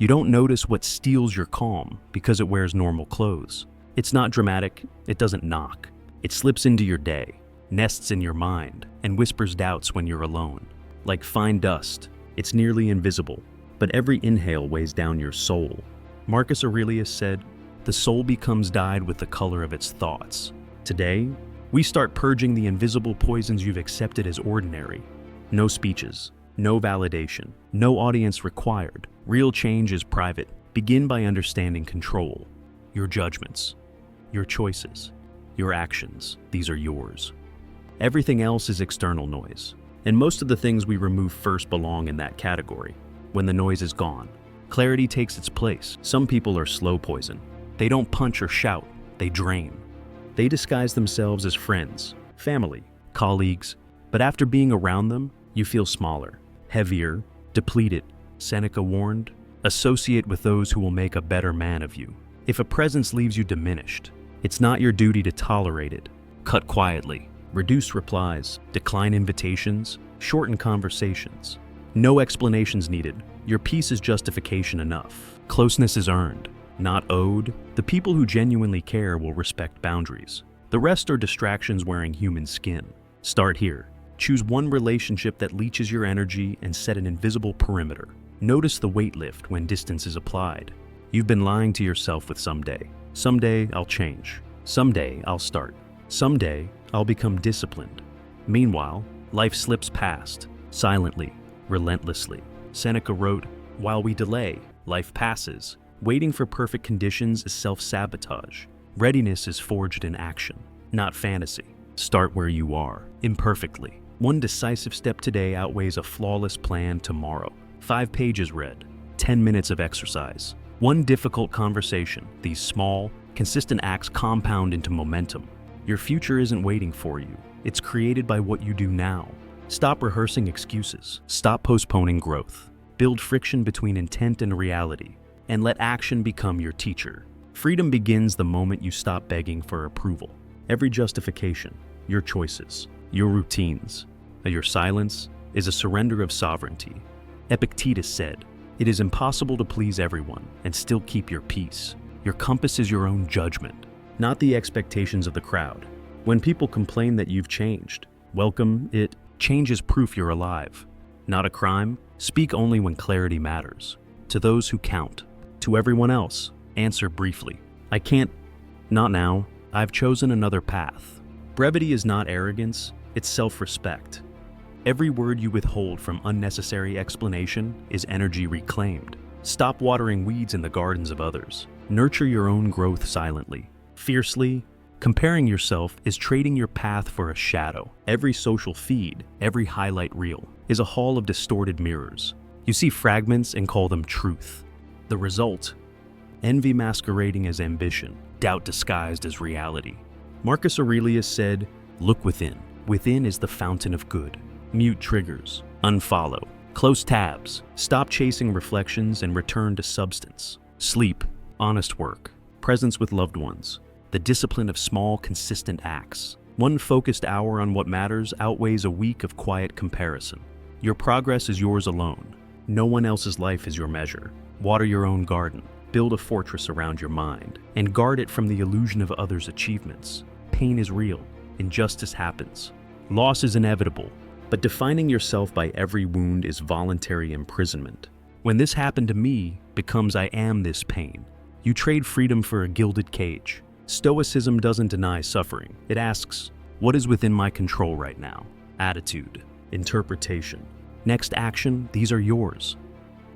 You don't notice what steals your calm because it wears normal clothes. It's not dramatic, it doesn't knock. It slips into your day, nests in your mind, and whispers doubts when you're alone. Like fine dust, it's nearly invisible, but every inhale weighs down your soul. Marcus Aurelius said, "The soul becomes dyed with the color of its thoughts." Today, we start purging the invisible poisons you've accepted as ordinary. No speeches, no validation, no audience required. Real change is private. Begin by understanding control. Your judgments, your choices, your actions, these are yours. Everything else is external noise, and most of the things we remove first belong in that category. When the noise is gone, clarity takes its place. Some people are slow poison. They don't punch or shout, they drain. They disguise themselves as friends, family, colleagues, but after being around them, you feel smaller, heavier, depleted. Seneca warned, "Associate with those who will make a better man of you." If a presence leaves you diminished, it's not your duty to tolerate it. Cut quietly, reduce replies, decline invitations, shorten conversations. No explanations needed. Your peace is justification enough. Closeness is earned, not owed. The people who genuinely care will respect boundaries. The rest are distractions wearing human skin. Start here. Choose one relationship that leeches your energy and set an invisible perimeter. Notice the weight lift when distance is applied. You've been lying to yourself with someday. Someday I'll change. Someday I'll start. Someday I'll become disciplined. Meanwhile, life slips past, silently, relentlessly. Seneca wrote, "While we delay, life passes. Waiting for perfect conditions is self-sabotage. Readiness is forged in action, not fantasy. Start where you are, imperfectly. One decisive step today outweighs a flawless plan tomorrow. 5 pages read, 10 minutes of exercise. One difficult conversation. These small, consistent acts compound into momentum. Your future isn't waiting for you. It's created by what you do now. Stop rehearsing excuses. Stop postponing growth. Build friction between intent and reality, and let action become your teacher. Freedom begins the moment you stop begging for approval. Every justification, your choices, your routines, your silence is a surrender of sovereignty. Epictetus said, "It is impossible to please everyone and still keep your peace. Your compass is your own judgment, not the expectations of the crowd." When people complain that you've changed, welcome it. Change is proof you're alive. Not a crime. Speak only when clarity matters. To those who count. To everyone else, answer briefly. "I can't. Not now. I've chosen another path." Brevity is not arrogance, it's self-respect. Every word you withhold from unnecessary explanation is energy reclaimed. Stop watering weeds in the gardens of others. Nurture your own growth silently, fiercely. Comparing yourself is trading your path for a shadow. Every social feed, every highlight reel, is a hall of distorted mirrors. You see fragments and call them truth. The result? Envy masquerading as ambition, doubt disguised as reality. Marcus Aurelius said, "Look within. Within is the fountain of good." Mute triggers, unfollow, close tabs, stop chasing reflections and return to substance. Sleep, honest work, presence with loved ones, the discipline of small, consistent acts. One focused hour on what matters outweighs a week of quiet comparison. Your progress is yours alone. No one else's life is your measure. Water your own garden, build a fortress around your mind, and guard it from the illusion of others' achievements. Pain is real, injustice happens, loss is inevitable, but defining yourself by every wound is voluntary imprisonment. When this happened to me becomes I am this pain. You trade freedom for a gilded cage. Stoicism doesn't deny suffering. It asks, what is within my control right now? Attitude, interpretation. Next action, these are yours.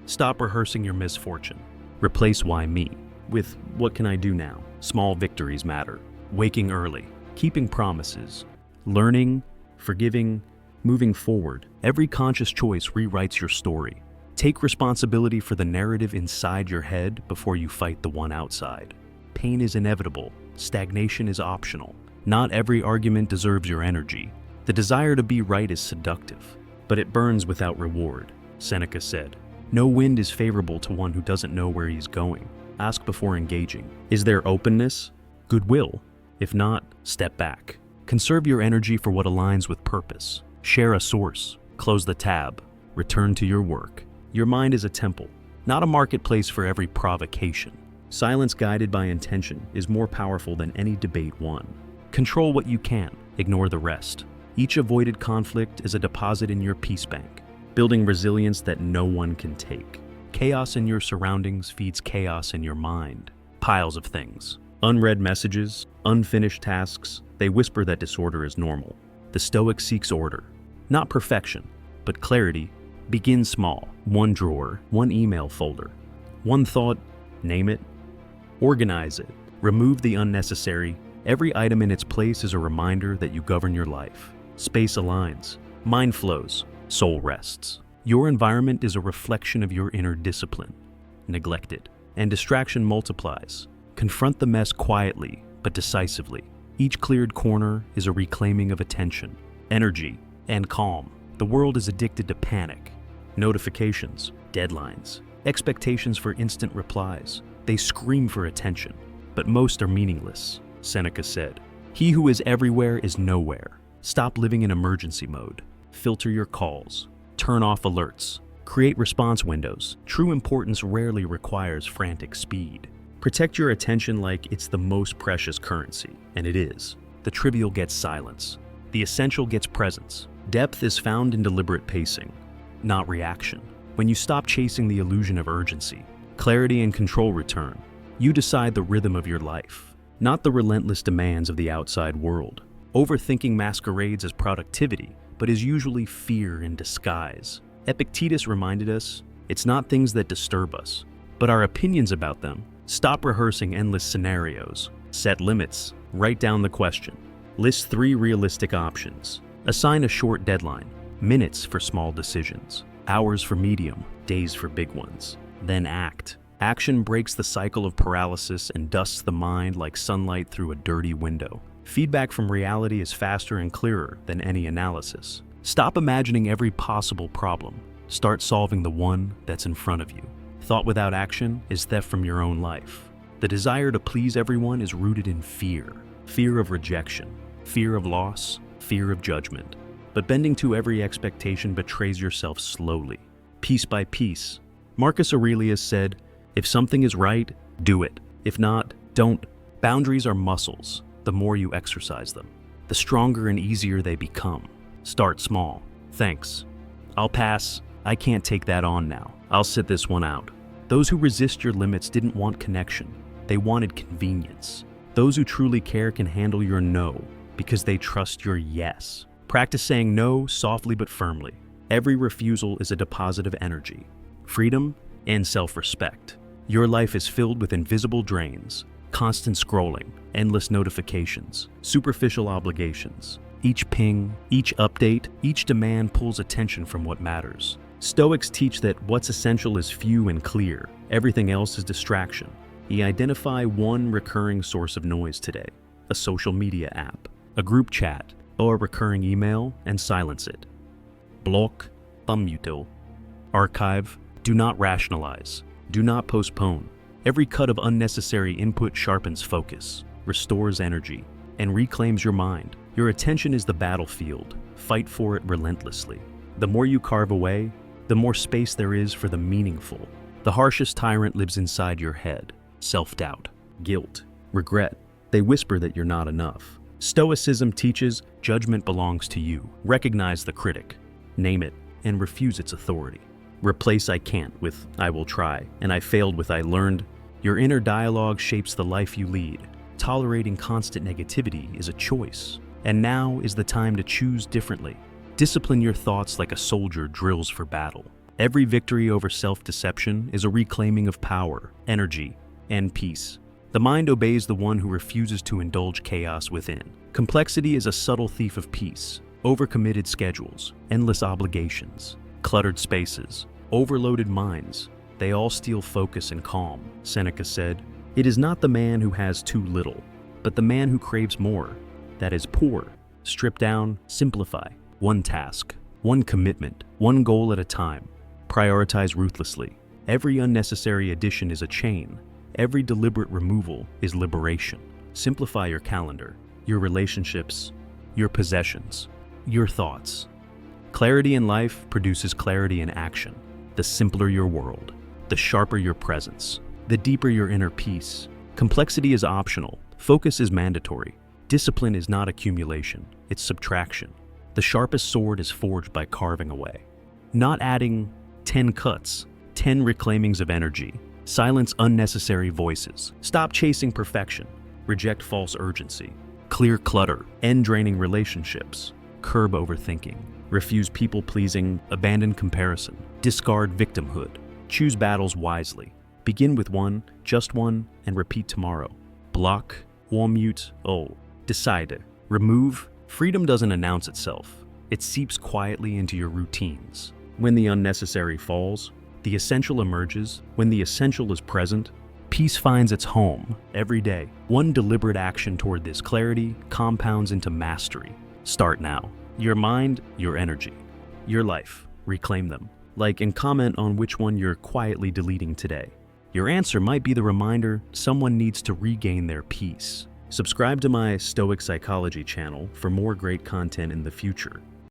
Stop rehearsing your misfortune. Replace why me with what can I do now? Small victories matter. Waking early, keeping promises, learning, forgiving, moving forward. Every conscious choice rewrites your story. Take responsibility for the narrative inside your head before you fight the one outside. Pain is inevitable. Stagnation is optional. Not every argument deserves your energy. The desire to be right is seductive, but it burns without reward. Seneca said, "No wind is favorable to one who doesn't know where he's going." Ask before engaging. Is there openness? Goodwill? If not, step back. Conserve your energy for what aligns with purpose. Share a source. Close the tab. Return to your work. Your mind is a temple. not a marketplace for every provocation. Silence guided by intention is more powerful than any debate won. Control what you can, ignore the rest. Each avoided conflict is a deposit in your peace bank, building resilience that no one can take. Chaos in your surroundings feeds chaos in your mind. Piles of things. Unread messages, unfinished tasks, they whisper that disorder is normal. The Stoic seeks order, not perfection, but clarity. Begin small. One drawer, one email folder. One thought, name it. Organize it. Remove the unnecessary. Every item in its place is a reminder that you govern your life. Space aligns. Mind flows. Soul rests. Your environment is a reflection of your inner discipline. Neglected. And distraction multiplies. Confront the mess quietly, but decisively. Each cleared corner is a reclaiming of attention, energy, and calm. The world is addicted to panic. Notifications, deadlines, expectations for instant replies. They scream for attention, but most are meaningless. Seneca said, "He who is everywhere is nowhere." Stop living in emergency mode. Filter your calls. Turn off alerts. Create response windows. True importance rarely requires frantic speed. Protect your attention like it's the most precious currency, and it is. The trivial gets silence. The essential gets presence. Depth is found in deliberate pacing, not reaction. When you stop chasing the illusion of urgency, clarity and control return. You decide the rhythm of your life, not the relentless demands of the outside world. Overthinking masquerades as productivity, but is usually fear in disguise. Epictetus reminded us, it's not things that disturb us, but our opinions about them. Stop rehearsing endless scenarios. Set limits. Write down the question. List 3 realistic options. Assign a short deadline. Minutes for small decisions. Hours for medium. Days for big ones. Then act. Action breaks the cycle of paralysis and dusts the mind like sunlight through a dirty window. Feedback from reality is faster and clearer than any analysis. Stop imagining every possible problem. Start solving the one that's in front of you. Thought without action is theft from your own life. The desire to please everyone is rooted in fear. Fear of rejection, fear of loss, fear of judgment. But bending to every expectation betrays yourself slowly, piece by piece. Marcus Aurelius said, "If something is right, do it. If not, don't." Boundaries are muscles. The more you exercise them, the stronger and easier they become. Start small. Thanks. I'll pass. I can't take that on now. I'll sit this one out. Those who resist your limits didn't want connection. They wanted convenience. Those who truly care can handle your no because they trust your yes. Practice saying no softly but firmly. Every refusal is a deposit of energy, freedom, and self-respect. Your life is filled with invisible drains, constant scrolling, endless notifications, superficial obligations. Each ping, each update, each demand pulls attention from what matters. Stoics teach that what's essential is few and clear. Everything else is distraction. You identify one recurring source of noise today, a social media app, a group chat, or a recurring email, and silence it. Block, unmute, archive, do not rationalize, do not postpone. Every cut of unnecessary input sharpens focus, restores energy, and reclaims your mind. Your attention is the battlefield. Fight for it relentlessly. The more you carve away, the more space there is for the meaningful. The harshest tyrant lives inside your head. Self-doubt, guilt, regret. They whisper that you're not enough. Stoicism teaches judgment belongs to you. Recognize the critic, name it, and refuse its authority. Replace "I can't" with "I will try," and "I failed" with "I learned." Your inner dialogue shapes the life you lead. Tolerating constant negativity is a choice, and now is the time to choose differently. Discipline your thoughts like a soldier drills for battle. Every victory over self-deception is a reclaiming of power, energy, and peace. The mind obeys the one who refuses to indulge chaos within. Complexity is a subtle thief of peace. Overcommitted schedules, endless obligations, cluttered spaces, overloaded minds, they all steal focus and calm. Seneca said, "It is not the man who has too little, but the man who craves more that is poor." Strip down, simplify. One task, one commitment, one goal at a time. Prioritize ruthlessly. Every unnecessary addition is a chain. Every deliberate removal is liberation. Simplify your calendar, your relationships, your possessions, your thoughts. Clarity in life produces clarity in action. The simpler your world, the sharper your presence, the deeper your inner peace. Complexity is optional, focus is mandatory. Discipline is not accumulation, it's subtraction. The sharpest sword is forged by carving away. Not adding 10 cuts, 10 reclaimings of energy. Silence unnecessary voices. Stop chasing perfection. Reject false urgency. Clear clutter. End draining relationships. Curb overthinking. Refuse people-pleasing. Abandon comparison. Discard victimhood. Choose battles wisely. Begin with one, just one, and repeat tomorrow. Block, or mute, decide. Remove. Freedom doesn't announce itself. It seeps quietly into your routines. When the unnecessary falls, the essential emerges. When the essential is present, peace finds its home every day. One deliberate action toward this clarity compounds into mastery. Start now. Your mind, your energy, your life. Reclaim them. Like and comment on which one you're quietly deleting today. Your answer might be the reminder someone needs to regain their peace. Subscribe to my Stoic Psychology channel for more great content in the future.